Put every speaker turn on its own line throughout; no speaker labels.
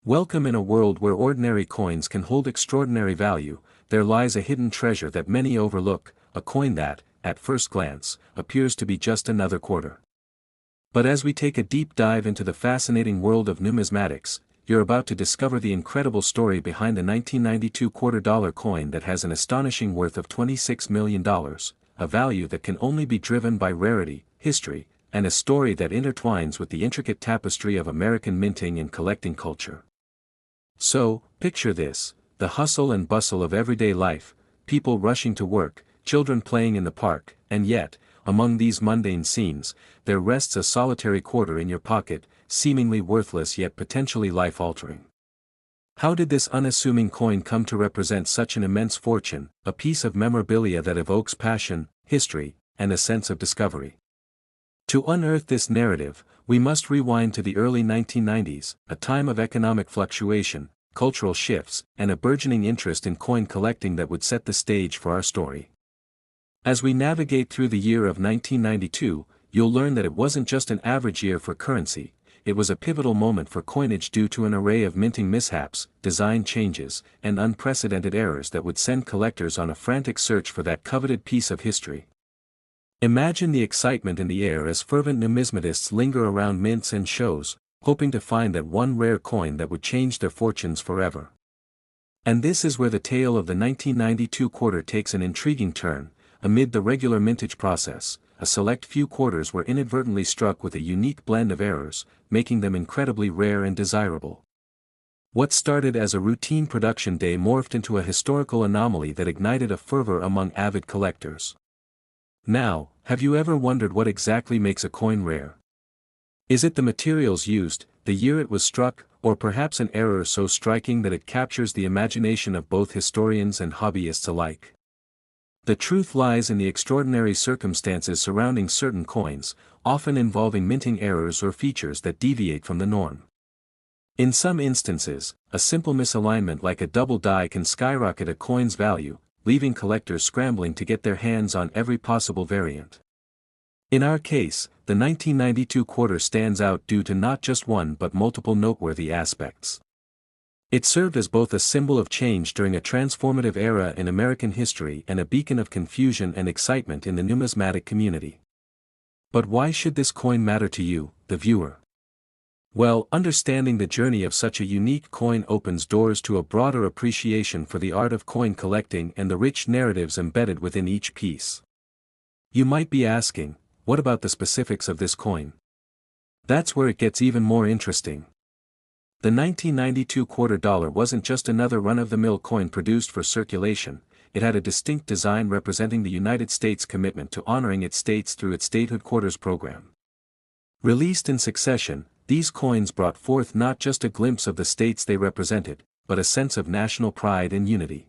Welcome in a world where ordinary coins can hold extraordinary value. There lies a hidden treasure that many overlook, a coin that, at first glance, appears to be just another quarter. But as we take a deep dive into the fascinating world of numismatics, you're about to discover the incredible story behind the 1992 $2 coin that has an astonishing worth of $26 million, a value that can only be driven by rarity, history, and a story that intertwines with the intricate tapestry of American minting and collecting culture. So, picture this: the hustle and bustle of everyday life, people rushing to work, children playing in the park, and yet, among these mundane scenes, there rests a solitary quarter in your pocket, seemingly worthless yet potentially life-altering. How did this unassuming coin come to represent such an immense fortune, a piece of memorabilia that evokes passion, history, and a sense of discovery? To unearth this narrative, we must rewind to the early 1990s, a time of economic fluctuation, cultural shifts, and a burgeoning interest in coin collecting that would set the stage for our story. As we navigate through the year of 1992, you'll learn that it wasn't just an average year for currency, it was a pivotal moment for coinage due to an array of minting mishaps, design changes, and unprecedented errors that would send collectors on a frantic search for that coveted piece of history. Imagine the excitement in the air as fervent numismatists linger around mints and shows, hoping to find that one rare coin that would change their fortunes forever. And this is where the tale of the 1992 quarter takes an intriguing turn. Amid the regular mintage process, a select few quarters were inadvertently struck with a unique blend of errors, making them incredibly rare and desirable. What started as a routine production day morphed into a historical anomaly that ignited a fervor among avid collectors. Now, have you ever wondered what exactly makes a coin rare? Is it the materials used, the year it was struck, or perhaps an error so striking that it captures the imagination of both historians and hobbyists alike? The truth lies in the extraordinary circumstances surrounding certain coins, often involving minting errors or features that deviate from the norm. In some instances, a simple misalignment like a double die can skyrocket a coin's value, leaving collectors scrambling to get their hands on every possible variant. In our case, the 1992 quarter stands out due to not just one but multiple noteworthy aspects. It served as both a symbol of change during a transformative era in American history and a beacon of confusion and excitement in the numismatic community. But why should this coin matter to you, the viewer? Well, understanding the journey of such a unique coin opens doors to a broader appreciation for the art of coin collecting and the rich narratives embedded within each piece. You might be asking, what about the specifics of this coin? That's where it gets even more interesting. The 1992 $2 wasn't just another run-of-the-mill coin produced for circulation, it had a distinct design representing the United States' commitment to honoring its states through its statehood quarters program. Released in succession, these coins brought forth not just a glimpse of the states they represented, but a sense of national pride and unity.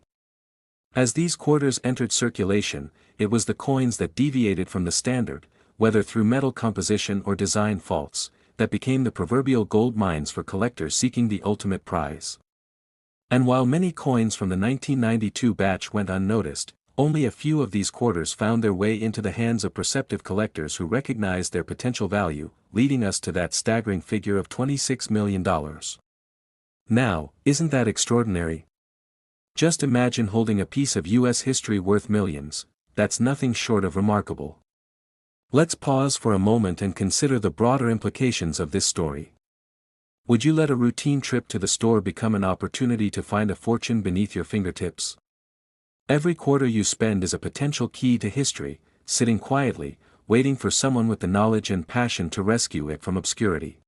As these quarters entered circulation, it was the coins that deviated from the standard, whether through metal composition or design faults, that became the proverbial gold mines for collectors seeking the ultimate prize. And while many coins from the 1992 batch went unnoticed, only a few of these quarters found their way into the hands of perceptive collectors who recognized their potential value, leading us to that staggering figure of $26 million. Now, isn't that extraordinary? Just imagine holding a piece of U.S. history worth millions. That's nothing short of remarkable. Let's pause for a moment and consider the broader implications of this story. Would you let a routine trip to the store become an opportunity to find a fortune beneath your fingertips? Every quarter you spend is a potential key to history, sitting quietly, waiting for someone with the knowledge and passion to rescue it from obscurity.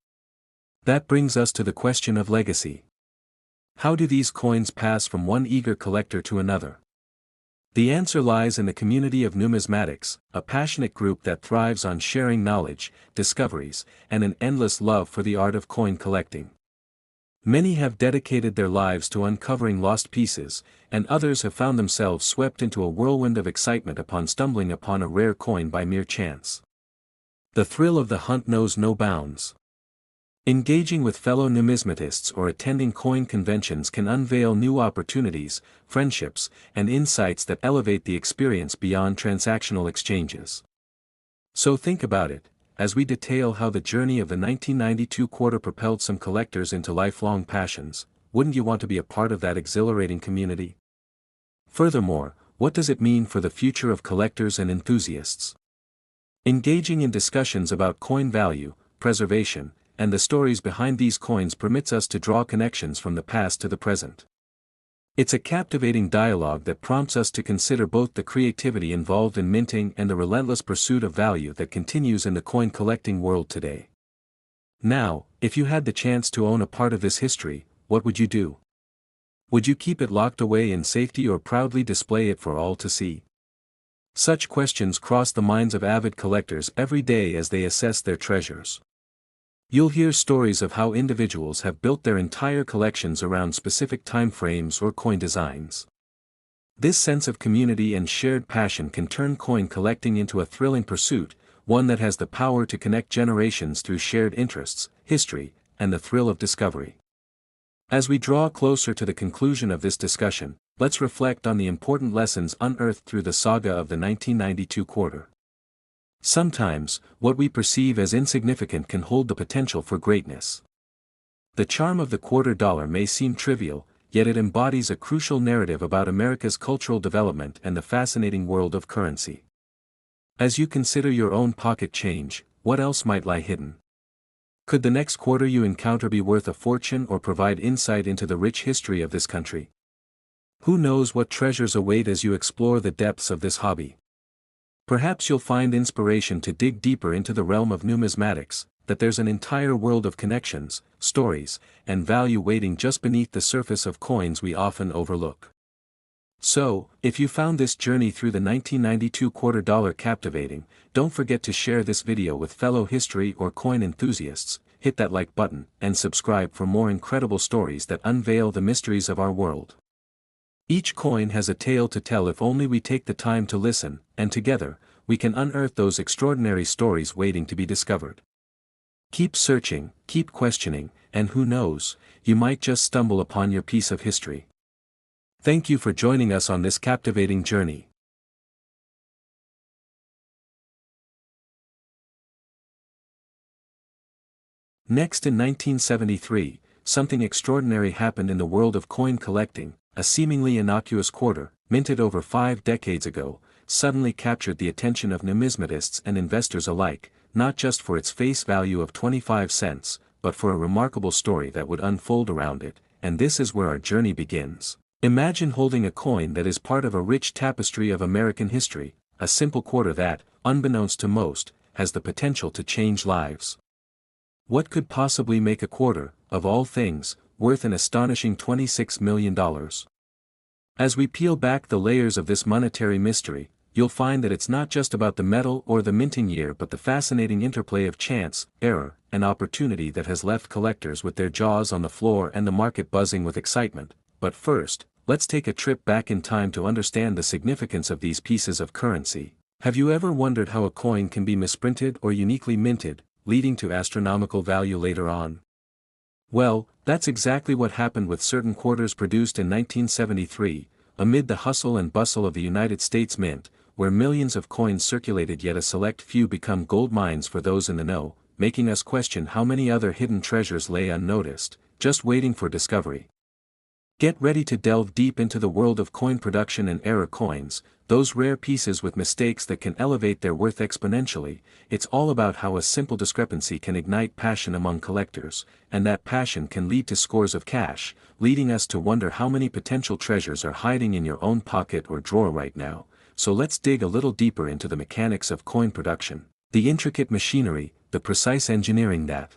That brings us to the question of legacy. How do these coins pass from one eager collector to another? The answer lies in the community of numismatics, a passionate group that thrives on sharing knowledge, discoveries, and an endless love for the art of coin collecting. Many have dedicated their lives to uncovering lost pieces, and others have found themselves swept into a whirlwind of excitement upon stumbling upon a rare coin by mere chance. The thrill of the hunt knows no bounds. Engaging with fellow numismatists or attending coin conventions can unveil new opportunities, friendships, and insights that elevate the experience beyond transactional exchanges. So think about it. as we detail how the journey of the 1992 quarter propelled some collectors into lifelong passions. Wouldn't you want to be a part of that exhilarating community? Furthermore, what does it mean for the future of collectors and enthusiasts? Engaging in discussions about coin value, preservation, and the stories behind these coins permits us to draw connections from the past to the present. It's a captivating dialogue that prompts us to consider both the creativity involved in minting and the relentless pursuit of value that continues in the coin collecting world today. Now, if you had the chance to own a part of this history, what would you do? Would you keep it locked away in safety or proudly display it for all to see? Such questions cross the minds of avid collectors every day as they assess their treasures. You'll hear stories of how individuals have built their entire collections around specific time frames or coin designs. This sense of community and shared passion can turn coin collecting into a thrilling pursuit, one that has the power to connect generations through shared interests, history, and the thrill of discovery. As we draw closer to the conclusion of this discussion, let's reflect on the important lessons unearthed through the saga of the 1992 quarter. Sometimes, what we perceive as insignificant can hold the potential for greatness. The charm of the quarter dollar may seem trivial, yet it embodies a crucial narrative about America's cultural development and the fascinating world of currency. As you consider your own pocket change, what else might lie hidden? Could the next quarter you encounter be worth a fortune or provide insight into the rich history of this country? Who knows what treasures await as you explore the depths of this hobby? Perhaps you'll find inspiration to dig deeper into the realm of numismatics, that there's an entire world of connections, stories, and value waiting just beneath the surface of coins we often overlook. So, if you found this journey through the 1992 quarter dollar captivating, don't forget to share this video with fellow history or coin enthusiasts, hit that like button, and subscribe for more incredible stories that unveil the mysteries of our world. Each coin has a tale to tell if only we take the time to listen, and together, we can unearth those extraordinary stories waiting to be discovered. Keep searching, keep questioning, and who knows, you might just stumble upon your piece of history. Thank you for joining us on this captivating journey. Next, in 1973, something extraordinary happened in the world of coin collecting. A seemingly innocuous quarter, minted over 5 decades ago, suddenly captured the attention of numismatists and investors alike, not just for its face value of 25 cents, but for a remarkable story that would unfold around it, and this is where our journey begins. Imagine holding a coin that is part of a rich tapestry of American history, a simple quarter that, unbeknownst to most, has the potential to change lives. What could possibly make a quarter, of all things, worth an astonishing $26 million? As we peel back the layers of this monetary mystery, you'll find that it's not just about the metal or the minting year but the fascinating interplay of chance, error, and opportunity that has left collectors with their jaws on the floor and the market buzzing with excitement. But first, let's take a trip back in time to understand the significance of these pieces of currency. Have you ever wondered how a coin can be misprinted or uniquely minted, leading to astronomical value later on? Well, that's exactly what happened with certain quarters produced in 1973, amid the hustle and bustle of the United States Mint, where millions of coins circulated yet a select few become gold mines for those in the know, making us question how many other hidden treasures lay unnoticed, just waiting for discovery. Get ready to delve deep into the world of coin production and error coins, those rare pieces with mistakes that can elevate their worth exponentially. It's all about how a simple discrepancy can ignite passion among collectors, and that passion can lead to scores of cash, leading us to wonder how many potential treasures are hiding in your own pocket or drawer right now. So let's dig a little deeper into the mechanics of coin production, the intricate machinery, the precise engineering that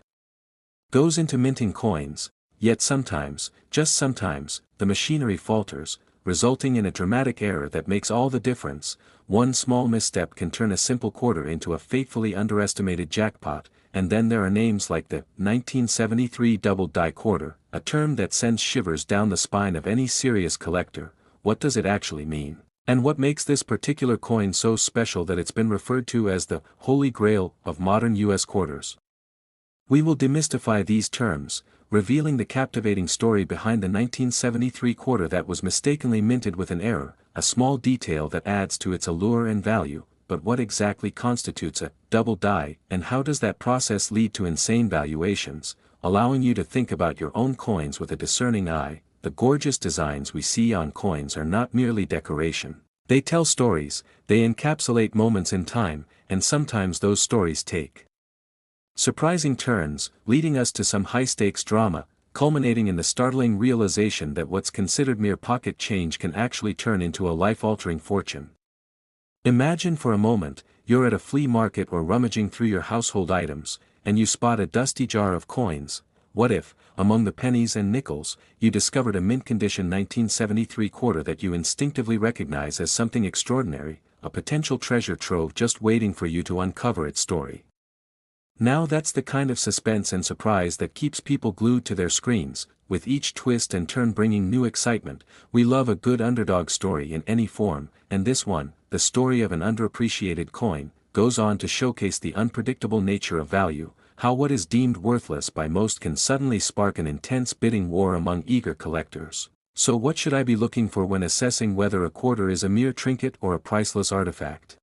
goes into minting coins. Yet sometimes, just sometimes, the machinery falters, resulting in a dramatic error that makes all the difference. One small misstep can turn a simple quarter into a fatefully underestimated jackpot, and then there are names like the 1973 double-die quarter, a term that sends shivers down the spine of any serious collector. What does it actually mean? And what makes this particular coin so special that it's been referred to as the Holy Grail of modern U.S. quarters? We will demystify these terms, revealing the captivating story behind the 1973 quarter that was mistakenly minted with an error, a small detail that adds to its allure and value, but what exactly constitutes a double die, and how does that process lead to insane valuations, allowing you to think about your own coins with a discerning eye? The gorgeous designs we see on coins are not merely decoration. They tell stories, they encapsulate moments in time, and sometimes those stories take surprising turns, leading us to some high-stakes drama, culminating in the startling realization that what's considered mere pocket change can actually turn into a life-altering fortune. Imagine for a moment, you're at a flea market or rummaging through your household items, and you spot a dusty jar of coins. What if, among the pennies and nickels, you discovered a mint-condition 1973 quarter that you instinctively recognize as something extraordinary, a potential treasure trove just waiting for you to uncover its story? Now that's the kind of suspense and surprise that keeps people glued to their screens, with each twist and turn bringing new excitement. We love a good underdog story in any form, and this one, the story of an underappreciated coin, goes on to showcase the unpredictable nature of value, how what is deemed worthless by most can suddenly spark an intense bidding war among eager collectors. So what should I be looking for when assessing whether a quarter is a mere trinket or a priceless artifact?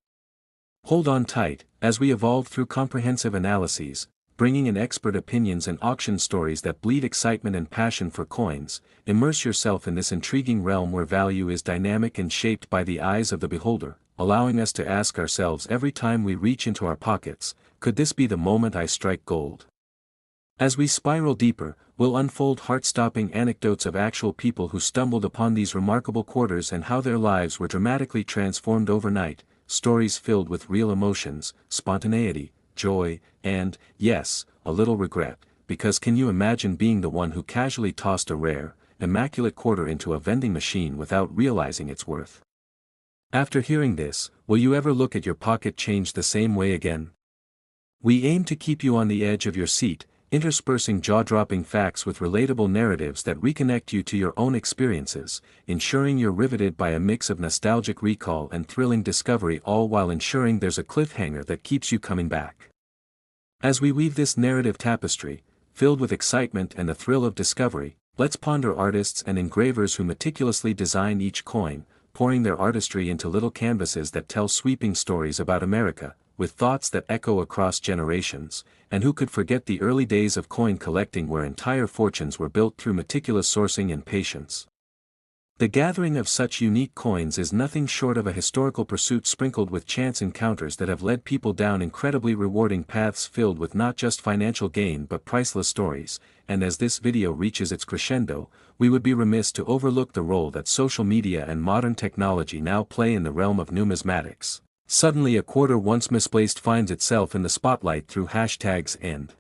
Hold on tight, as we evolve through comprehensive analyses, bringing in expert opinions and auction stories that bleed excitement and passion for coins. Immerse yourself in this intriguing realm where value is dynamic and shaped by the eyes of the beholder, allowing us to ask ourselves every time we reach into our pockets, could this be the moment I strike gold? As we spiral deeper, we'll unfold heart-stopping anecdotes of actual people who stumbled upon these remarkable quarters and how their lives were dramatically transformed overnight. Stories filled with real emotions, spontaneity, joy, and, yes, a little regret, because can you imagine being the one who casually tossed a rare, immaculate quarter into a vending machine without realizing its worth? After hearing this, will you ever look at your pocket change the same way again? We aim to keep you on the edge of your seat, interspersing jaw-dropping facts with relatable narratives that reconnect you to your own experiences, ensuring you're riveted by a mix of nostalgic recall and thrilling discovery, all while ensuring there's a cliffhanger that keeps you coming back. As we weave this narrative tapestry, filled with excitement and the thrill of discovery, let's ponder artists and engravers who meticulously design each coin, pouring their artistry into little canvases that tell sweeping stories about America, with thoughts that echo across generations. And who could forget the early days of coin collecting where entire fortunes were built through meticulous sourcing and patience? The gathering of such unique coins is nothing short of a historical pursuit sprinkled with chance encounters that have led people down incredibly rewarding paths filled with not just financial gain but priceless stories. And as this video reaches its crescendo, we would be remiss to overlook the role that social media and modern technology now play in the realm of numismatics. Suddenly a quarter once misplaced finds itself in the spotlight through hashtags and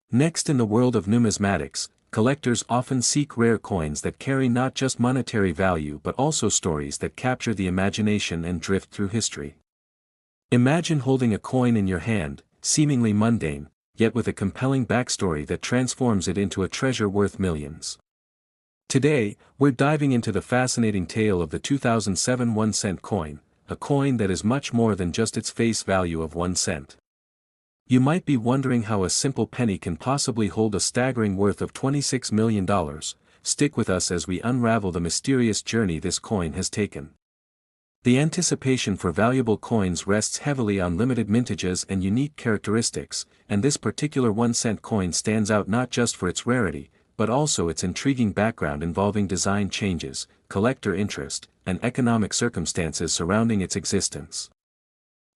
next, in the world of numismatics, collectors often seek rare coins that carry not just monetary value but also stories that capture the imagination and drift through history. Imagine holding a coin in your hand, seemingly mundane, yet with a compelling backstory that transforms it into a treasure worth millions. Today, we're diving into the fascinating tale of the 2007 1-cent coin, a coin that is much more than just its face value of 1 cent. You might be wondering how a simple penny can possibly hold a staggering worth of $26 million. Stick with us as we unravel the mysterious journey this coin has taken. The anticipation for valuable coins rests heavily on limited mintages and unique characteristics, and this particular 1-cent coin stands out not just for its rarity, but also its intriguing background involving design changes, collector interest, and economic circumstances surrounding its existence.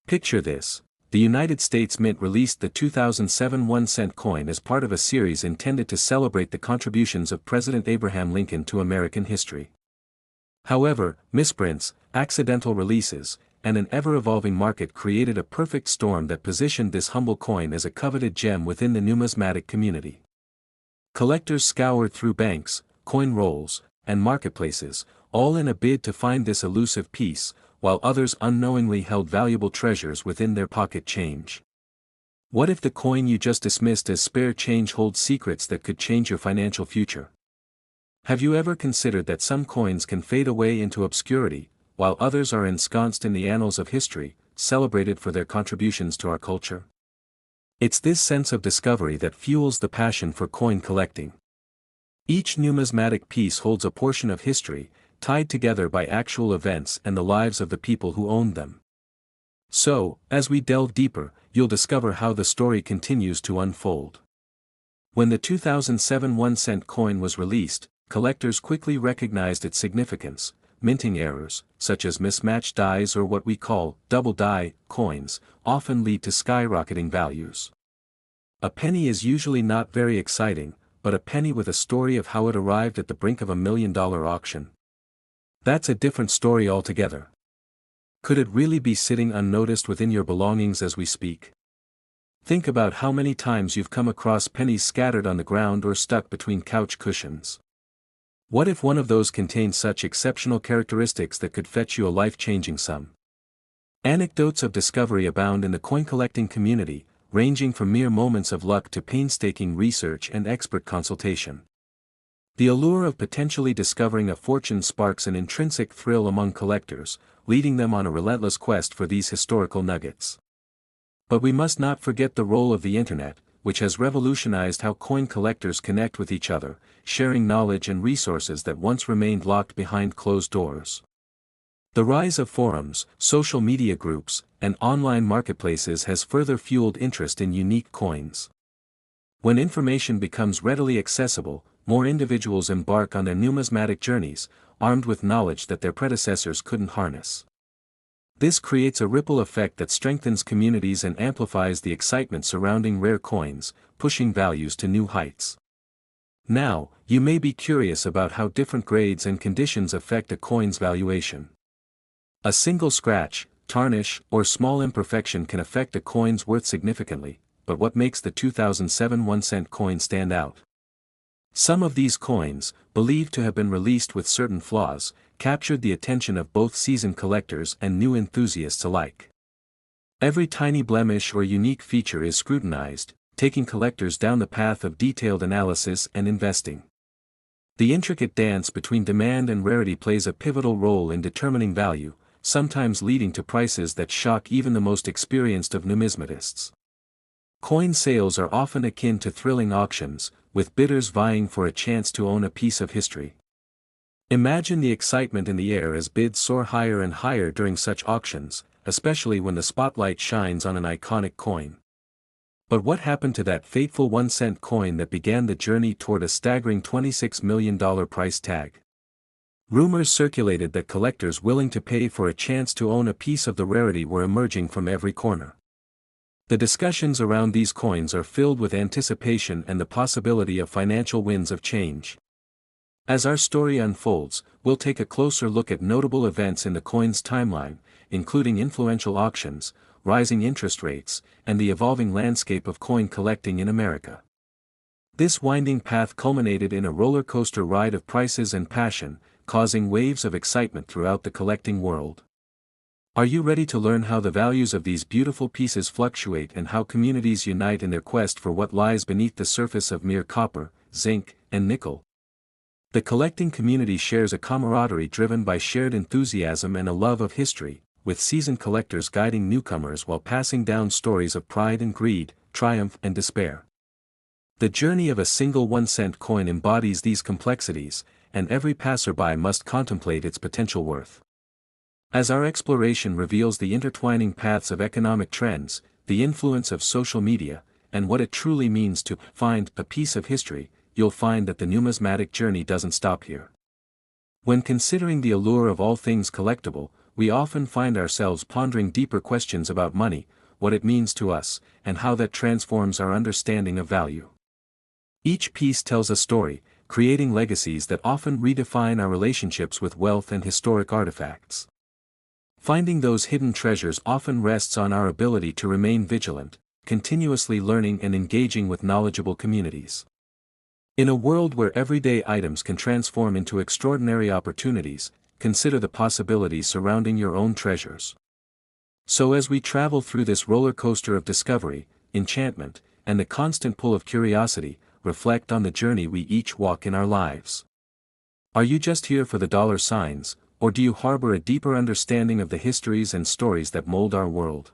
Picture this. The United States Mint released the 2007 1-cent coin as part of a series intended to celebrate the contributions of President Abraham Lincoln to American history. However, misprints, accidental releases, and an ever-evolving market created a perfect storm that positioned this humble coin as a coveted gem within the numismatic community. Collectors scoured through banks, coin rolls, and marketplaces, all in a bid to find this elusive piece, while others unknowingly held valuable treasures within their pocket change. What if the coin you just dismissed as spare change holds secrets that could change your financial future? Have you ever considered that some coins can fade away into obscurity, while others are ensconced in the annals of history, celebrated for their contributions to our culture? It's this sense of discovery that fuels the passion for coin collecting. Each numismatic piece holds a portion of history, tied together by actual events and the lives of the people who owned them. So, as we delve deeper, you'll discover how the story continues to unfold. When the 2007 1-cent coin was released, collectors quickly recognized its significance. Minting errors, such as mismatched dies or what we call double die coins, often lead to skyrocketing values. A penny is usually not very exciting, but a penny with a story of how it arrived at the brink of $1 million auction. That's a different story altogether. Could it really be sitting unnoticed within your belongings as we speak? Think about how many times you've come across pennies scattered on the ground or stuck between couch cushions. What if one of those contained such exceptional characteristics that could fetch you a life-changing sum? Anecdotes of discovery abound in the coin collecting community, ranging from mere moments of luck to painstaking research and expert consultation. The allure of potentially discovering a fortune sparks an intrinsic thrill among collectors, leading them on a relentless quest for these historical nuggets. But we must not forget the role of the internet, which has revolutionized how coin collectors connect with each other, sharing knowledge and resources that once remained locked behind closed doors. The rise of forums, social media groups, and online marketplaces has further fueled interest in unique coins. When information becomes readily accessible, more individuals embark on their numismatic journeys, armed with knowledge that their predecessors couldn't harness. This creates a ripple effect that strengthens communities and amplifies the excitement surrounding rare coins, pushing values to new heights. Now, you may be curious about how different grades and conditions affect a coin's valuation. A single scratch, tarnish, or small imperfection can affect a coin's worth significantly, but what makes the 2007 1-cent coin stand out? Some of these coins, believed to have been released with certain flaws, captured the attention of both seasoned collectors and new enthusiasts alike. Every tiny blemish or unique feature is scrutinized, taking collectors down the path of detailed analysis and investing. The intricate dance between demand and rarity plays a pivotal role in determining value, sometimes leading to prices that shock even the most experienced of numismatists. Coin sales are often akin to thrilling auctions, with bidders vying for a chance to own a piece of history. Imagine the excitement in the air as bids soar higher and higher during such auctions, especially when the spotlight shines on an iconic coin. But what happened to that fateful 1-cent coin that began the journey toward a staggering $26 million price tag? Rumors circulated that collectors willing to pay for a chance to own a piece of the rarity were emerging from every corner. The discussions around these coins are filled with anticipation and the possibility of financial winds of change. As our story unfolds, we'll take a closer look at notable events in the coin's timeline, including influential auctions, rising interest rates, and the evolving landscape of coin collecting in America. This winding path culminated in a roller coaster ride of prices and passion, causing waves of excitement throughout the collecting world. Are you ready to learn how the values of these beautiful pieces fluctuate and how communities unite in their quest for what lies beneath the surface of mere copper, zinc, and nickel? The collecting community shares a camaraderie driven by shared enthusiasm and a love of history, with seasoned collectors guiding newcomers while passing down stories of pride and greed, triumph and despair. The journey of a single 1-cent coin embodies these complexities, and every passerby must contemplate its potential worth. As our exploration reveals the intertwining paths of economic trends, the influence of social media, and what it truly means to find a piece of history, you'll find that the numismatic journey doesn't stop here. When considering the allure of all things collectible, we often find ourselves pondering deeper questions about money, what it means to us, and how that transforms our understanding of value. Each piece tells a story, creating legacies that often redefine our relationships with wealth and historic artifacts. Finding those hidden treasures often rests on our ability to remain vigilant, continuously learning and engaging with knowledgeable communities. In a world where everyday items can transform into extraordinary opportunities, consider the possibilities surrounding your own treasures. So as we travel through this roller coaster of discovery, enchantment, and the constant pull of curiosity, reflect on the journey we each walk in our lives. Are you just here for the dollar signs, or do you harbor a deeper understanding of the histories and stories that mold our world?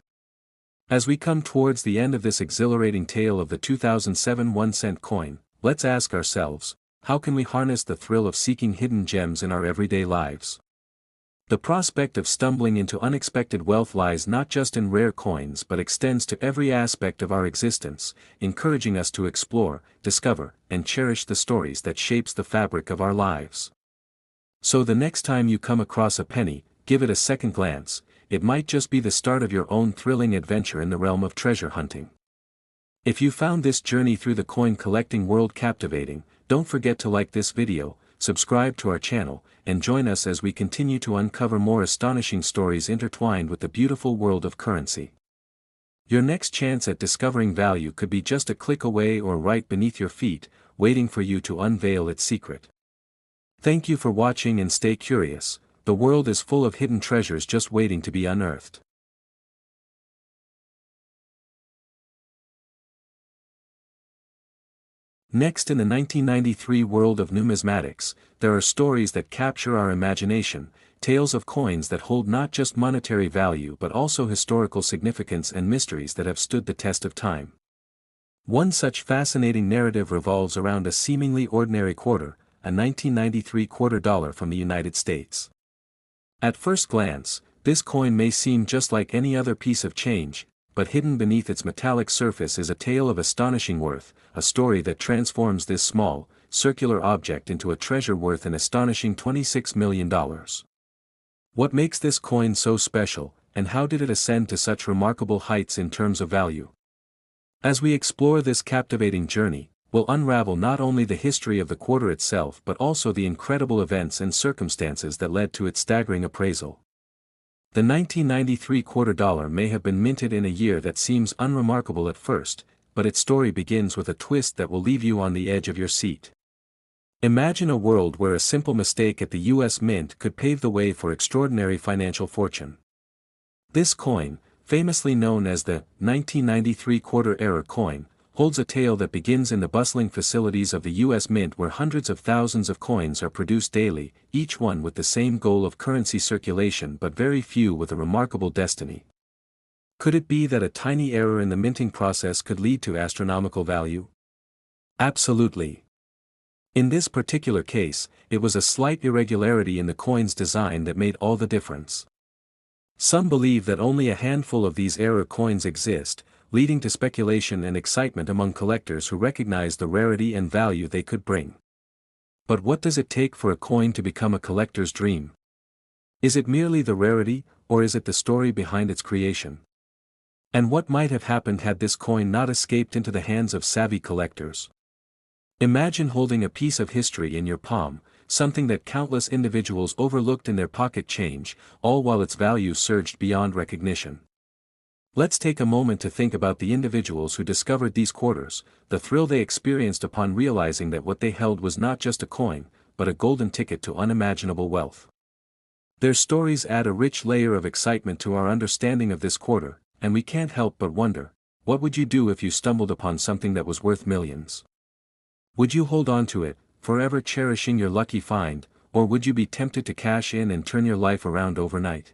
As we come towards the end of this exhilarating tale of the 2007 1-cent coin, let's ask ourselves, how can we harness the thrill of seeking hidden gems in our everyday lives? The prospect of stumbling into unexpected wealth lies not just in rare coins but extends to every aspect of our existence, encouraging us to explore, discover, and cherish the stories that shapes the fabric of our lives. So the next time you come across a penny, give it a second glance. It might just be the start of your own thrilling adventure in the realm of treasure hunting. If you found this journey through the coin collecting world captivating, don't forget to like this video, subscribe to our channel, and join us as we continue to uncover more astonishing stories intertwined with the beautiful world of currency. Your next chance at discovering value could be just a click away or right beneath your feet, waiting for you to unveil its secret. Thank you for watching and stay curious. The world is full of hidden treasures just waiting to be unearthed. Next, in the 1993 world of numismatics, there are stories that capture our imagination, tales of coins that hold not just monetary value but also historical significance and mysteries that have stood the test of time. One such fascinating narrative revolves around a seemingly ordinary quarter, a 1993 quarter dollar from the United States. At first glance, this coin may seem just like any other piece of change, but hidden beneath its metallic surface is a tale of astonishing worth, a story that transforms this small, circular object into a treasure worth an astonishing $26 million. What makes this coin so special, and how did it ascend to such remarkable heights in terms of value? As we explore this captivating journey, we'll unravel not only the history of the quarter itself but also the incredible events and circumstances that led to its staggering appraisal. The 1993 quarter dollar may have been minted in a year that seems unremarkable at first, but its story begins with a twist that will leave you on the edge of your seat. Imagine a world where a simple mistake at the U.S. Mint could pave the way for extraordinary financial fortune. This coin, famously known as the 1993 quarter error coin, holds a tale that begins in the bustling facilities of the U.S. Mint where hundreds of thousands of coins are produced daily, each one with the same goal of currency circulation but very few with a remarkable destiny. Could it be that a tiny error in the minting process could lead to astronomical value? Absolutely. In this particular case, it was a slight irregularity in the coin's design that made all the difference. Some believe that only a handful of these error coins exist, leading to speculation and excitement among collectors who recognize the rarity and value they could bring. But what does it take for a coin to become a collector's dream? Is it merely the rarity, or is it the story behind its creation? And what might have happened had this coin not escaped into the hands of savvy collectors? Imagine holding a piece of history in your palm, something that countless individuals overlooked in their pocket change, all while its value surged beyond recognition. Let's take a moment to think about the individuals who discovered these quarters, the thrill they experienced upon realizing that what they held was not just a coin, but a golden ticket to unimaginable wealth. Their stories add a rich layer of excitement to our understanding of this quarter, and we can't help but wonder, what would you do if you stumbled upon something that was worth millions? Would you hold on to it, forever cherishing your lucky find, or would you be tempted to cash in and turn your life around overnight?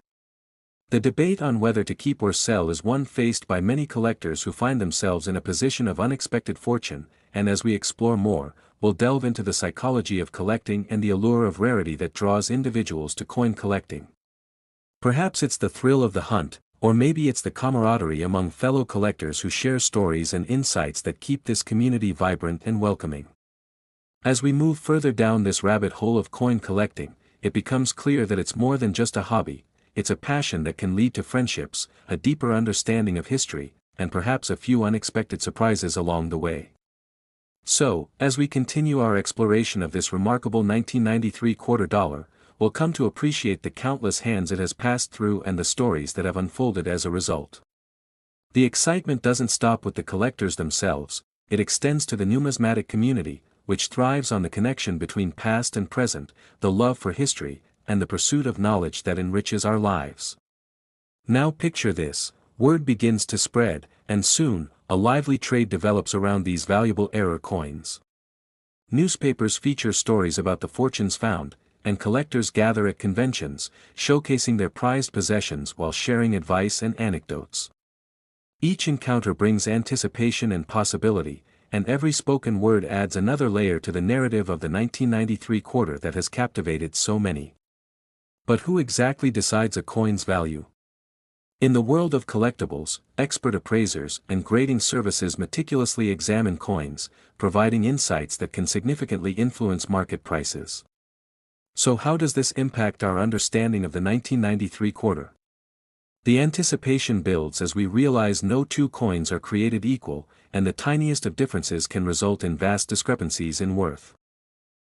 The debate on whether to keep or sell is one faced by many collectors who find themselves in a position of unexpected fortune, and as we explore more, we'll delve into the psychology of collecting and the allure of rarity that draws individuals to coin collecting. Perhaps it's the thrill of the hunt, or maybe it's the camaraderie among fellow collectors who share stories and insights that keep this community vibrant and welcoming. As we move further down this rabbit hole of coin collecting, it becomes clear that it's more than just a hobby. It's a passion that can lead to friendships, a deeper understanding of history, and perhaps a few unexpected surprises along the way. So, as we continue our exploration of this remarkable 1993 quarter dollar, we'll come to appreciate the countless hands it has passed through and the stories that have unfolded as a result. The excitement doesn't stop with the collectors themselves, it extends to the numismatic community, which thrives on the connection between past and present, the love for history, and the pursuit of knowledge that enriches our lives. Now picture this, word begins to spread, and soon, a lively trade develops around these valuable error coins. Newspapers feature stories about the fortunes found, and collectors gather at conventions, showcasing their prized possessions while sharing advice and anecdotes. Each encounter brings anticipation and possibility, and every spoken word adds another layer to the narrative of the 1993 quarter that has captivated so many. But who exactly decides a coin's value? In the world of collectibles, expert appraisers and grading services meticulously examine coins, providing insights that can significantly influence market prices. So how does this impact our understanding of the 1993 quarter? The anticipation builds as we realize no two coins are created equal, and the tiniest of differences can result in vast discrepancies in worth.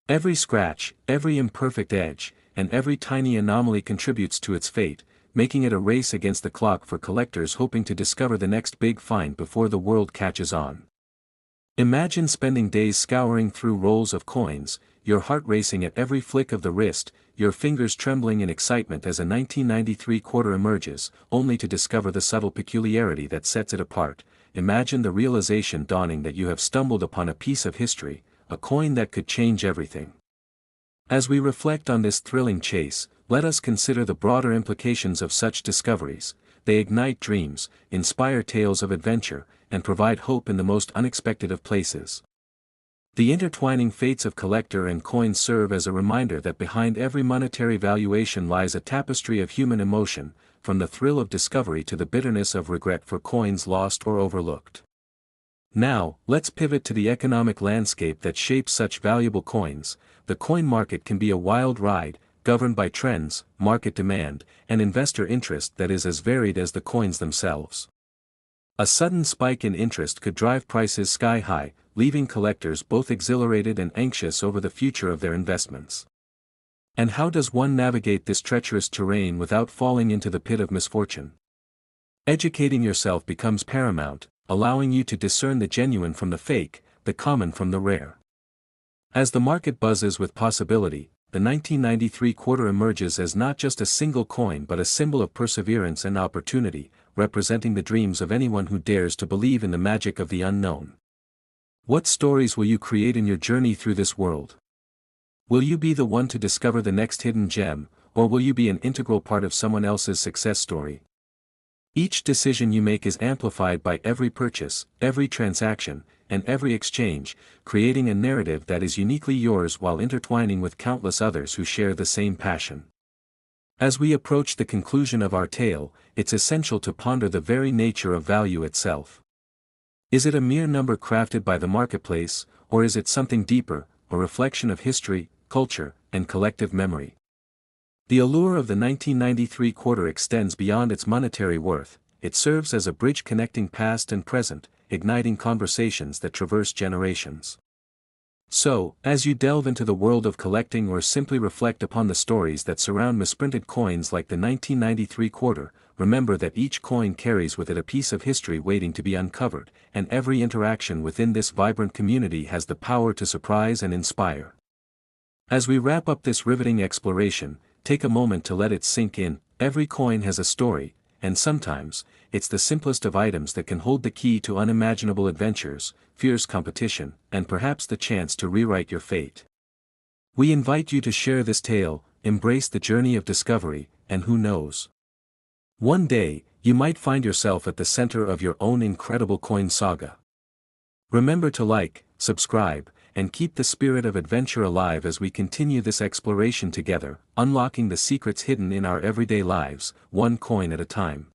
Every scratch, every imperfect edge, and every tiny anomaly contributes to its fate, making it a race against the clock for collectors hoping to discover the next big find before the world catches on. Imagine spending days scouring through rolls of coins, your heart racing at every flick of the wrist, your fingers trembling in excitement as a 1993 quarter emerges, only to discover the subtle peculiarity that sets it apart. Imagine the realization dawning that you have stumbled upon a piece of history, a coin that could change everything. As we reflect on this thrilling chase, let us consider the broader implications of such discoveries. They ignite dreams, inspire tales of adventure, and provide hope in the most unexpected of places. The intertwining fates of collector and coin serve as a reminder that behind every monetary valuation lies a tapestry of human emotion, from the thrill of discovery to the bitterness of regret for coins lost or overlooked. Now, let's pivot to the economic landscape that shapes such valuable coins. The coin market can be a wild ride, governed by trends, market demand, and investor interest that is as varied as the coins themselves. A sudden spike in interest could drive prices sky high, leaving collectors both exhilarated and anxious over the future of their investments. And how does one navigate this treacherous terrain without falling into the pit of misfortune? Educating yourself becomes paramount, allowing you to discern the genuine from the fake, the common from the rare. As the market buzzes with possibility, the 1993 quarter emerges as not just a single coin but a symbol of perseverance and opportunity, representing the dreams of anyone who dares to believe in the magic of the unknown. What stories will you create in your journey through this world? Will you be the one to discover the next hidden gem, or will you be an integral part of someone else's success story? Each decision you make is amplified by every purchase, every transaction, and every exchange, creating a narrative that is uniquely yours while intertwining with countless others who share the same passion. As we approach the conclusion of our tale, it's essential to ponder the very nature of value itself. Is it a mere number crafted by the marketplace, or is it something deeper, a reflection of history, culture, and collective memory? The allure of the 1993 quarter extends beyond its monetary worth. It serves as a bridge connecting past and present, igniting conversations that traverse generations. So, as you delve into the world of collecting or simply reflect upon the stories that surround misprinted coins like the 1993 quarter, remember that each coin carries with it a piece of history waiting to be uncovered, and every interaction within this vibrant community has the power to surprise and inspire. As we wrap up this riveting exploration, take a moment to let it sink in. Every coin has a story, and sometimes, it's the simplest of items that can hold the key to unimaginable adventures, fierce competition, and perhaps the chance to rewrite your fate. We invite you to share this tale, embrace the journey of discovery, and who knows? One day, you might find yourself at the center of your own incredible coin saga. Remember to like, subscribe, and keep the spirit of adventure alive as we continue this exploration together, unlocking the secrets hidden in our everyday lives, one coin at a time.